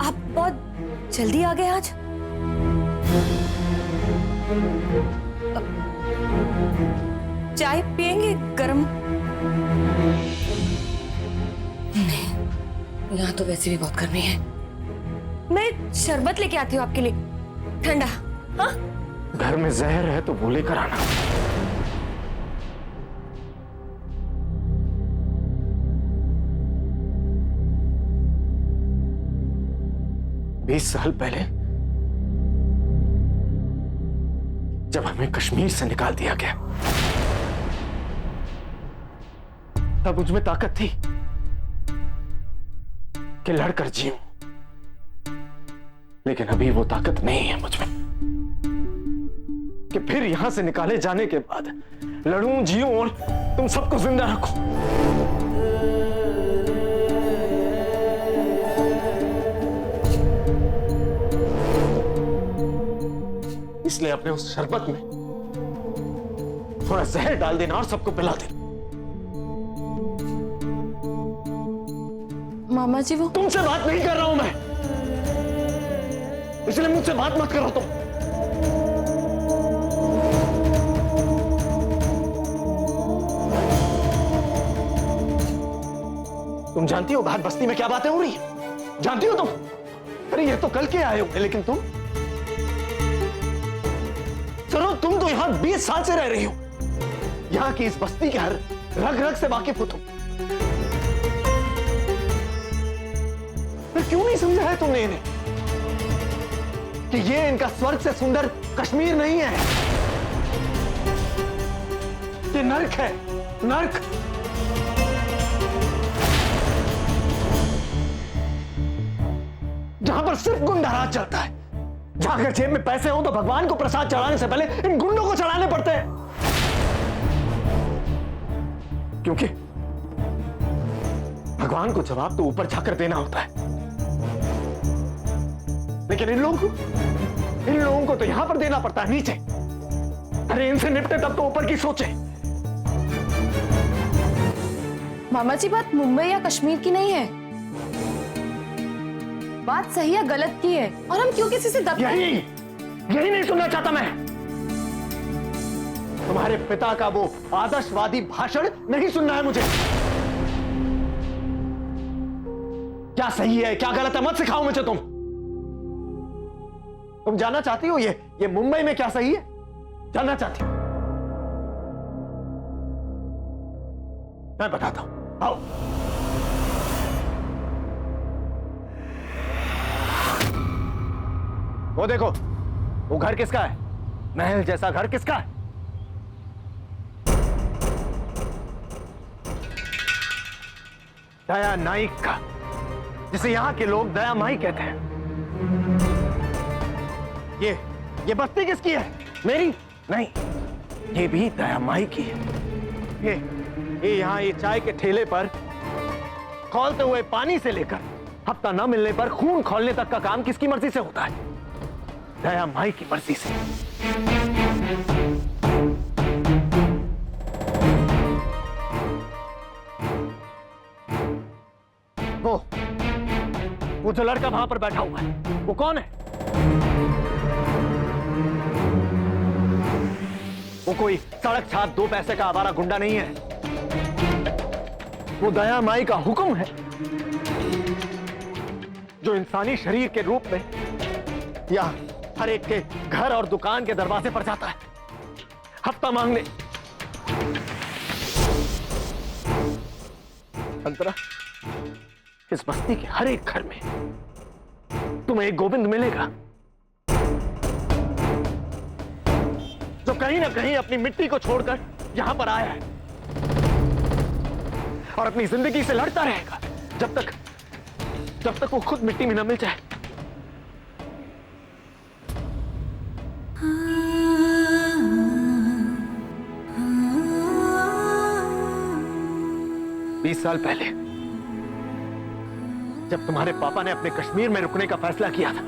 आप बहुत जल्दी आ गए आज। चाय पियेंगे गरम? नहीं, यहाँ तो वैसे भी बहुत गर्मी है। मैं शरबत लेके आती हूँ आपके लिए, ठंडा। हाँ, घर में जहर है तो वो लेकर आना। बीस साल पहले जब हमें कश्मीर से निकाल दिया गया, तब मुझ में ताकत थी कि लड़कर जीऊं, लेकिन अभी वो ताकत नहीं है मुझ में कि फिर यहां से निकाले जाने के बाद लड़ूं, जीऊं और तुम सबको जिंदा रखूं। इसलिए अपने उस शरबत में थोड़ा जहर डाल देना और सबको पिला देना। मामा जी वो तुमसे बात नहीं कर रहा हूं मैं, इसलिए मुझसे बात मत करो तुम जानती हो बाहर बस्ती में क्या बातें हो रही है? जानती हो तुम? अरे ये तो कल के आए हो, लेकिन तुम चलो, तुम तो यहां 20 साल से रह रही हो, यहां की इस बस्ती के हर रग रग से वाकिफ हो तुम। फिर क्यों नहीं समझा है तुमने इन्हें कि ये इनका स्वर्ग से सुंदर कश्मीर नहीं है, ये नर्क है, नर्क। जहां पर सिर्फ गुंडाराज चलता है, जहां अगर जेब में पैसे हो तो भगवान को प्रसाद चढ़ाने से पहले इन गुंडों को चढ़ाने पड़ते हैं, क्योंकि भगवान को जवाब तो ऊपर जाकर देना होता है, लेकिन इन लोगों को तो यहां पर देना पड़ता है, नीचे। अरे इनसे निपटे तब तो ऊपर की सोचे। मामा जी बात मुंबई या कश्मीर की नहीं है, बात सही या गलत की है, और हम क्यों किसी से यही नहीं सुनना चाहता मैं। तुम्हारे पिता का वो आदर्शवादी भाषण नहीं सुनना है मुझे। क्या सही है क्या गलत है मत सिखाओ मुझे। तुम जानना चाहती हो ये मुंबई में क्या सही है? जानना चाहती हो? मैं बताता हूं, आओ। वो देखो, वो घर किसका है? महल जैसा घर किसका है? दया नाइक का, जिसे यहां के लोग दया माई कहते हैं। ये बस्ती किसकी है? मेरी नहीं, ये भी दया माई की है। ये यहां ये चाय के ठेले पर खौलते हुए पानी से लेकर हफ्ता न मिलने पर खून खौलने तक का काम किसकी मर्जी से होता है? दया माई की मर्जी से। वो जो लड़का वहां पर बैठा हुआ है, वो कौन है? वो कोई सड़क छाप 2 पैसे का आवारा गुंडा नहीं है, वो दया माई का हुक्म है, जो इंसानी शरीर के रूप में या हर एक के घर और दुकान के दरवाजे पर जाता है हफ्ता मांगने। अंतरा, इस बस्ती के हर एक घर में तुम्हें एक गोविंद मिलेगा, जो कहीं ना कहीं अपनी मिट्टी को छोड़कर यहां पर आया है और अपनी जिंदगी से लड़ता रहेगा जब तक वो खुद मिट्टी में न मिल जाए। बीस साल पहले जब तुम्हारे पापा ने अपने कश्मीर में रुकने का फैसला किया था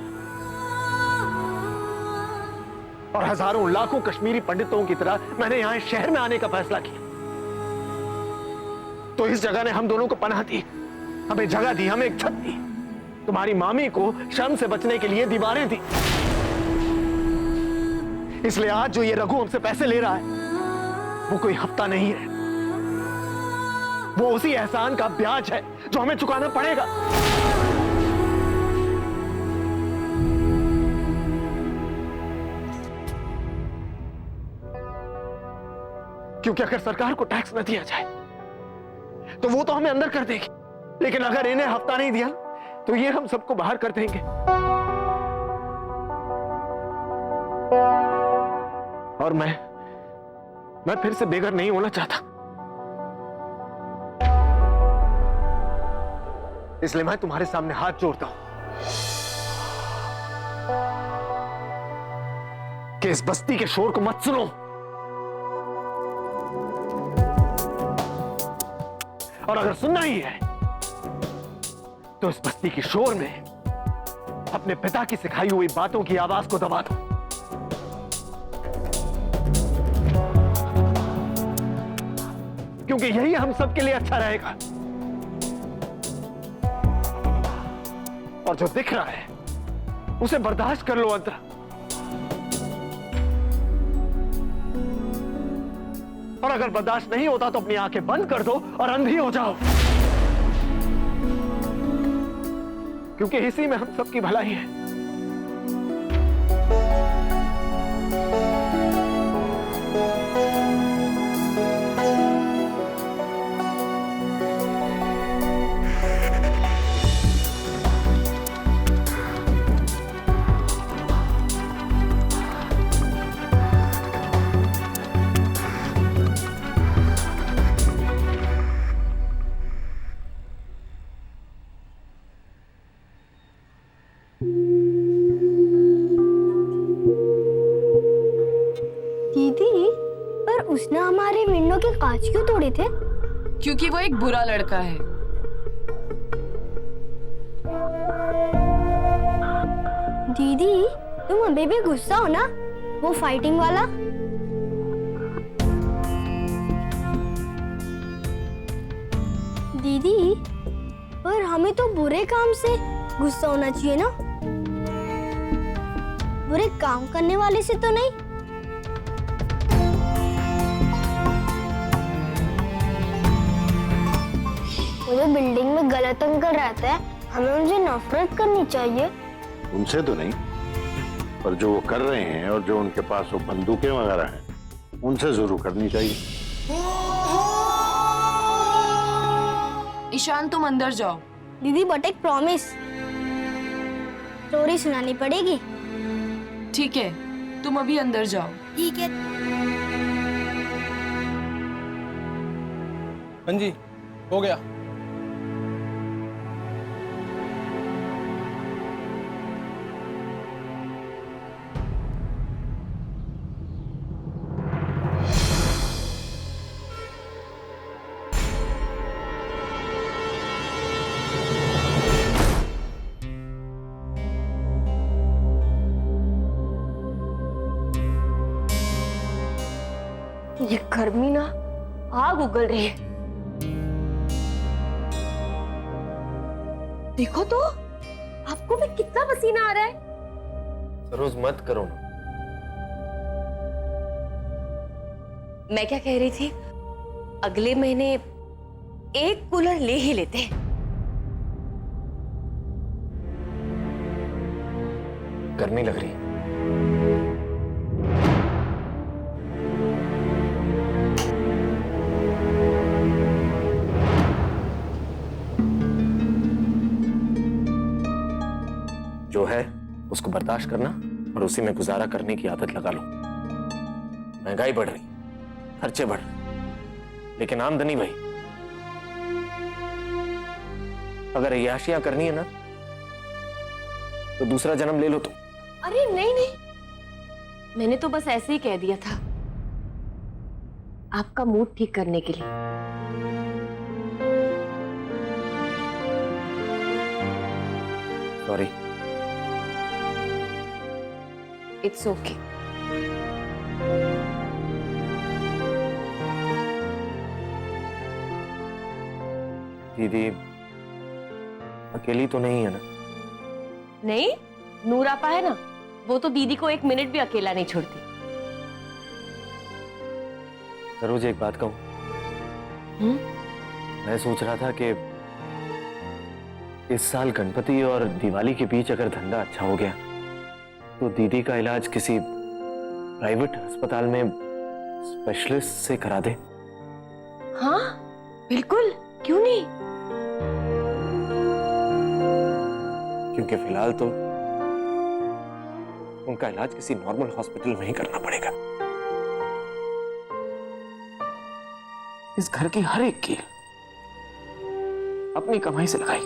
और हजारों लाखों कश्मीरी पंडितों की तरह मैंने यहां इस शहर में आने का फैसला किया, तो इस जगह ने हम दोनों को पनाह दी, हमें जगह दी, हमें एक छत दी। तुम्हारी मामी को शर्म से बचने के लिए दीवारें दी। इसलिए आज जो ये रघु हमसे पैसे ले रहा है वो कोई हफ्ता नहीं है, वो उसी एहसान का ब्याज है जो हमें चुकाना पड़ेगा। क्योंकि अगर सरकार को टैक्स न दिया जाए तो वो तो हमें अंदर कर देगी, लेकिन अगर इन्हें हफ्ता नहीं दिया तो ये हम सबको बाहर कर देंगे। और मैं फिर से बेघर नहीं होना चाहता, इसलिए मैं तुम्हारे सामने हाथ जोड़ता हूं कि इस बस्ती के शोर को मत सुनो, और अगर सुनना ही है तो इस बस्ती के शोर में अपने पिता की सिखाई हुई बातों की आवाज को दबा दो। क्योंकि यही हम सबके लिए अच्छा रहेगा। और जो दिख रहा है उसे बर्दाश्त कर लो अंतरा, और अगर बर्दाश्त नहीं होता तो अपनी आंखें बंद कर दो और अंधी हो जाओ, क्योंकि इसी में हम सबकी भलाई है। उसने हमारे विंडो के कांच क्यों तोड़े थे? क्योंकि वो एक बुरा लड़का है। दीदी, तुम अभी भी गुस्सा हो ना? वो फाइटिंग वाला? दीदी, पर हमें तो बुरे काम से गुस्सा होना चाहिए ना? बुरे काम करने वाले से तो नहीं। वो जो बिल्डिंग में गलत अंकल रहता है, हमें उनसे नफरत करनी चाहिए। उनसे तो नहीं, पर जो वो कर रहे हैं और जो उनके पास वो बंदूकें वगैरह हैं उनसे जरूर करनी चाहिए। ईशान, तुम अंदर जाओ। दीदी, बट एक प्रॉमिस, स्टोरी सुनानी पड़ेगी। ठीक है, तुम अभी अंदर जाओ। ठीक है। हाँ जी, हो गया। ये गर्मी ना आग उगल रही है। देखो तो, आपको भी कितना पसीना आ रहा है। सरोज, मत करो ना। मैं क्या कह रही थी, अगले महीने एक कूलर ले ही लेते हैं। गर्मी लग रही है। जो है उसको बर्दाश्त करना और उसी में गुजारा करने की आदत लगा लो। महंगाई बढ़ रही, खर्चे बढ़ रहे, लेकिन आमदनी भाई, अगर अय्याशियां करनी है ना तो दूसरा जन्म ले लो तुम। अरे नहीं नहीं, मैंने तो बस ऐसे ही कह दिया था, आपका मूड ठीक करने के लिए। सॉरी। It's okay. दीदी अकेली तो नहीं है ना? नहीं, नूरापा है ना, वो तो दीदी को एक मिनट भी अकेला नहीं छोड़ती। सरोज एक बात कहूं, मैं सोच रहा था कि इस साल गणपति और दिवाली के बीच अगर धंधा अच्छा हो गया तो दीदी का इलाज किसी प्राइवेट अस्पताल में स्पेशलिस्ट से करा दे। हाँ बिल्कुल, क्यों नहीं। क्योंकि फिलहाल तो उनका इलाज किसी नॉर्मल हॉस्पिटल में ही करना पड़ेगा। इस घर की हर एक की अपनी कमाई से लगाई।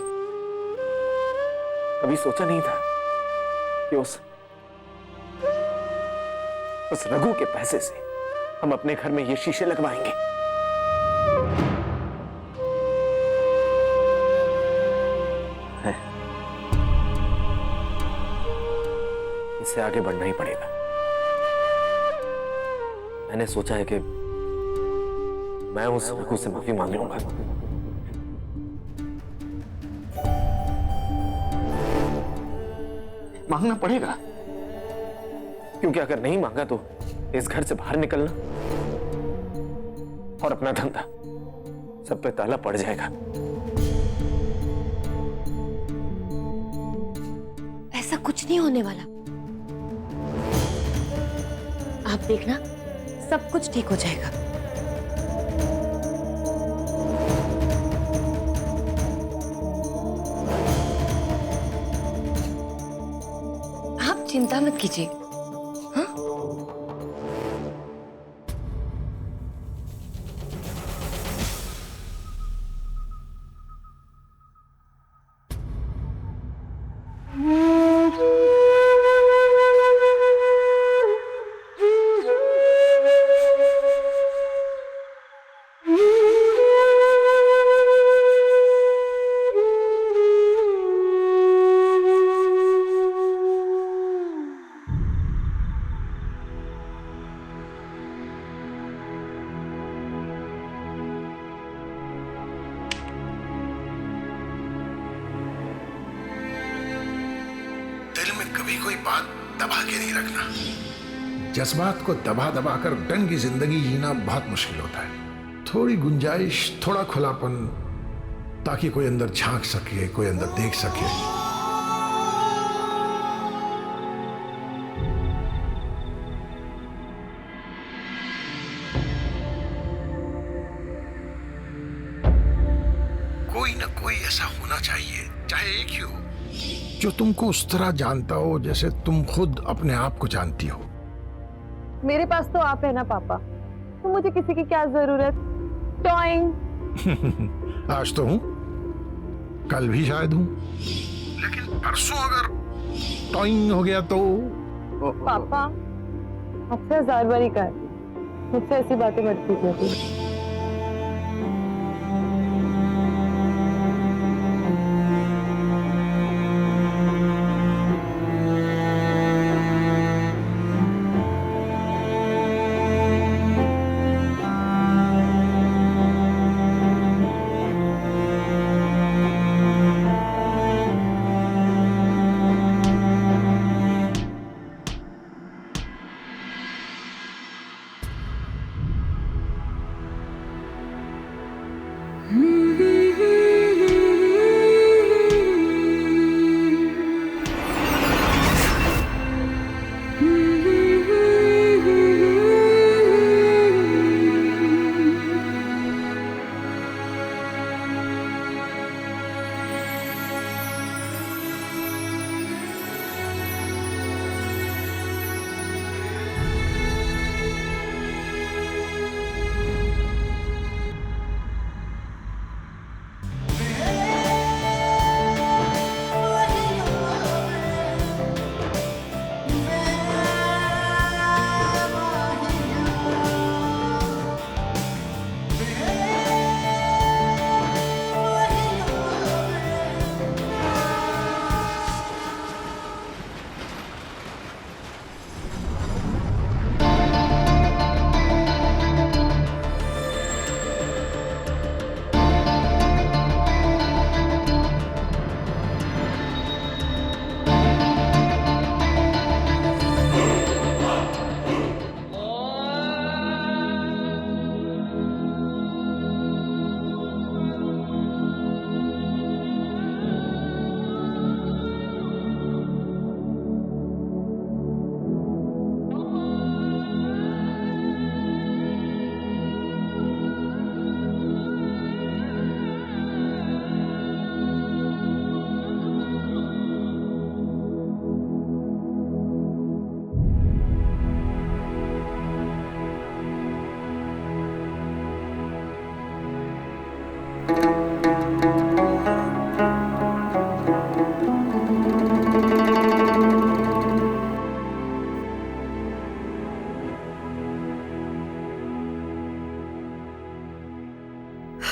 कभी सोचा नहीं था कि उस रघु के पैसे से हम अपने घर में ये शीशे लगवाएंगे। इससे आगे बढ़ना ही पड़ेगा। मैंने सोचा है कि मैं उस रघु से माफी मांग लूंगा। मांगना पड़ेगा, क्योंकि अगर नहीं मांगा तो इस घर से बाहर निकलना और अपना धंधा सब पे ताला पड़ जाएगा। ऐसा कुछ नहीं होने वाला, आप देखना सब कुछ ठीक हो जाएगा। आप चिंता मत कीजिए। हाँ? दिल में कभी कोई बात दबा के नहीं रखना। जज्बात को दबा दबा कर ढंग की जिंदगी जीना बहुत मुश्किल होता है। थोड़ी गुंजाइश, थोड़ा खुलापन, ताकि कोई अंदर झांक सके, कोई अंदर देख सके। कोई ना कोई ऐसा होना चाहिए, चाहे एक ही हो, जो तुमको उस तरह जानता हो जैसे तुम खुद अपने आप को जानती हो। मेरे पास तो आप है ना पापा, तो मुझे किसी की क्या जरूरत। टॉइंग। आज तो हूं, कल भी शायद हूं, लेकिन परसों अगर टॉइंग हो गया तो पापा आपसे 1000 बारी कहा है, मुझसे ऐसी बातें मत कीजिए।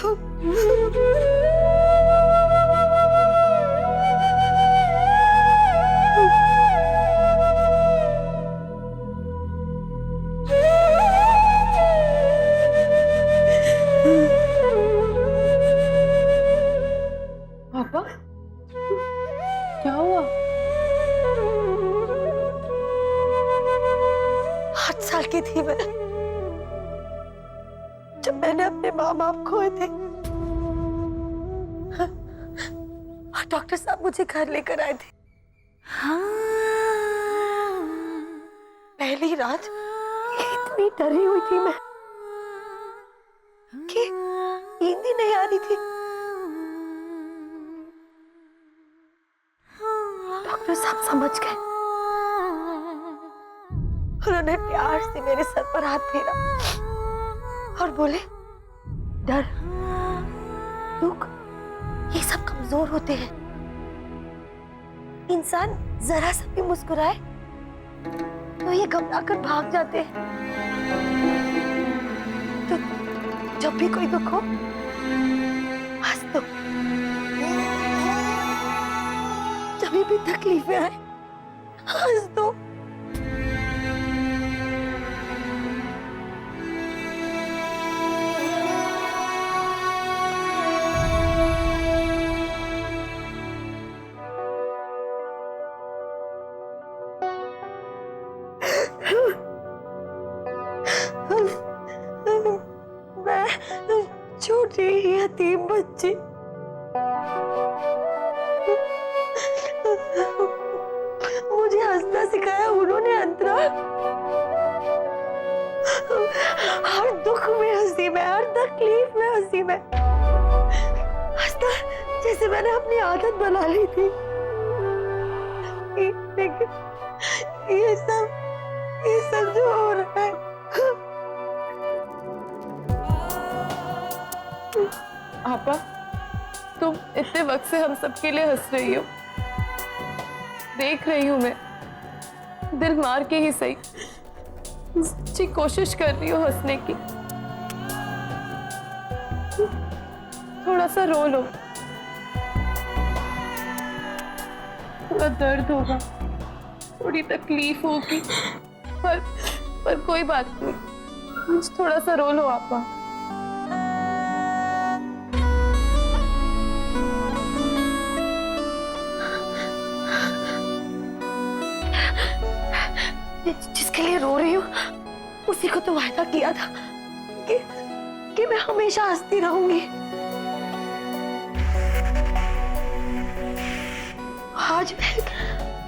पापा क्या हुआ? 8 साल की थी मैं जब मैंने अपने माँ बाप खोए थे और डॉक्टर साहब मुझे घर लेकर आए थे। पहली रात इतनी डरी हुई थी मैं कि नींद ही नहीं आ रही थी। डॉक्टर साहब समझ गए, उन्होंने प्यार से मेरे सर पर हाथ फेरा और बोले, डर, दुख ये सब कमजोर होते हैं। इंसान जरा सा भी मुस्कुराए तो ये घबरा कर भाग जाते हैं। तो जब भी कोई दुख हो हंस दो, जब भी तकलीफें आए हंस दो। मैं छोटी यतीम बच्ची मुझे हंसना सिखाया उन्होंने अंतरा। हर दुख में हंसी में, हर तकलीफ में हंसी में, हंसना जैसे मैंने अपनी आदत बना ली थी। लेकिन ये सब जो हो रहा है, आपा तुम इतने वक्त से हम सबके लिए हंस रही हो, देख रही हूं मैं, दिल मार के ही सही सच्ची कोशिश कर रही हो हंसने की। थोड़ा सा रो लो, थोड़ा दर्द होगा, थोड़ी तकलीफ होगी, पर कोई बात नहीं, थोड़ा सा रो लो आपा। जिसके लिए रो रही हूँ उसी को तो वायदा किया था कि मैं हमेशा हंसती रहूंगी।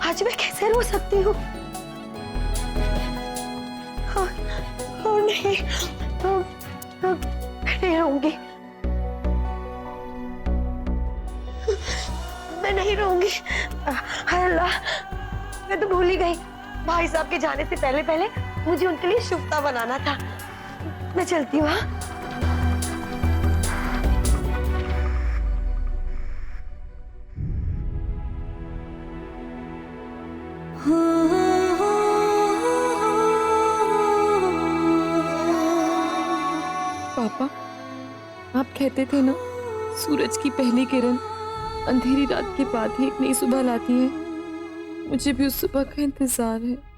आज मैं कैसे रो सकती हूँ? और नहीं, मैं नहीं रहूंगी, मैं नहीं रहूंगी। हाय अल्लाह, मैं तो भूल ही गई, भाई साहब के जाने से पहले मुझे उनके लिए शुभता बनाना था। मैं चलती हूँ। पापा आप कहते थे ना, सूरज की पहली किरण अंधेरी रात के बाद ही एक नई सुबह लाती है। मुझे भी उस सुबह का इंतजार है।